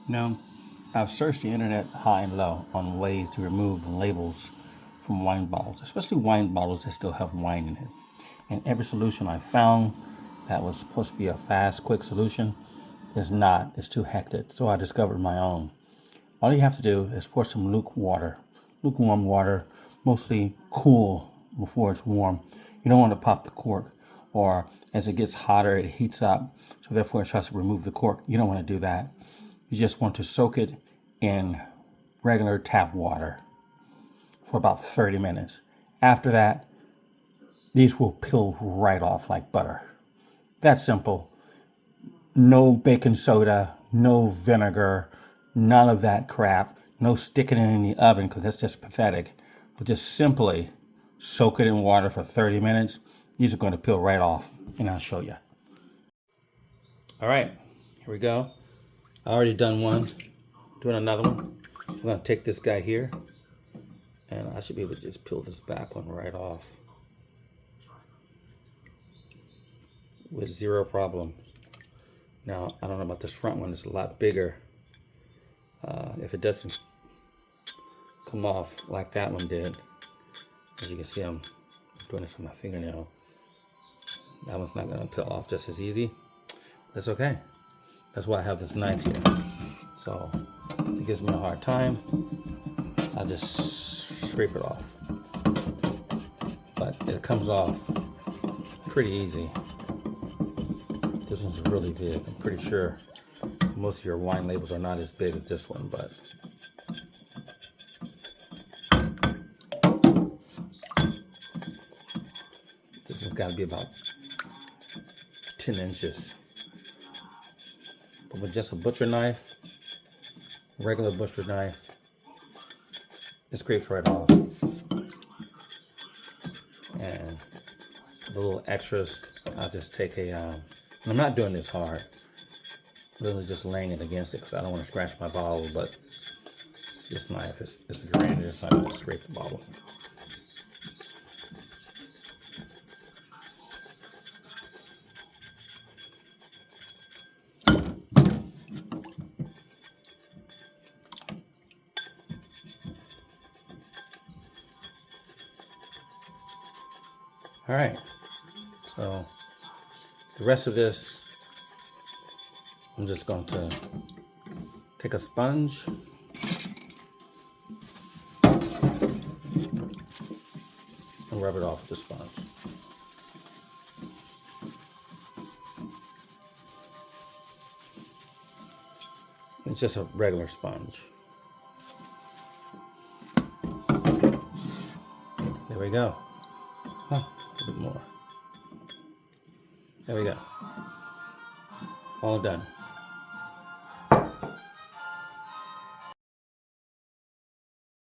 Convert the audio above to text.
Now, I've searched the internet high and low on ways to remove the labels from wine bottles, especially wine bottles that still have wine in it. And every solution I found that was supposed to be a fast, quick solution is not. It's too hectic. So I discovered my own. All you have to do is pour some lukewarm water, mostly cool before it's warm. You don't want to pop the cork, or as it gets hotter, it heats up. So therefore, it tries to remove the cork. You don't want to do that. You just want to soak it in regular tap water for about 30 minutes. After that, these will peel right off like butter. That's simple. No baking soda, no vinegar, none of that crap. No sticking it in the oven because that's just pathetic. But just simply soak it in water for 30 minutes. These are going to peel right off, and I'll show you. All right, here we go. I already done one. Doing another one. I'm going to take this guy here, and I should be able to just peel this back one right off with zero problem. Now, I don't know about this front one. It's a lot bigger. If it doesn't come off like that one did, as you can see, I'm doing this with my fingernail. That one's not going to peel off just as easy. That's okay. That's why I have this knife here. So it gives me a hard time. I'll just scrape it off. But it comes off pretty easy. This one's really big. I'm pretty sure most of your wine labels are not as big as this one, but this one's got to be about 10 inches. But with just a butcher knife, regular butcher knife, it scrapes right off. And the little extras, I'll just take I'm not doing this hard. Literally just laying it against it because I don't want to scratch my bottle, but this knife is grand. It's not going to scrape the bottle. All right, so the rest of this, I'm just going to take a sponge and rub it off with the sponge. It's just a regular sponge. There we go. Oh, a bit more. There we go. All done.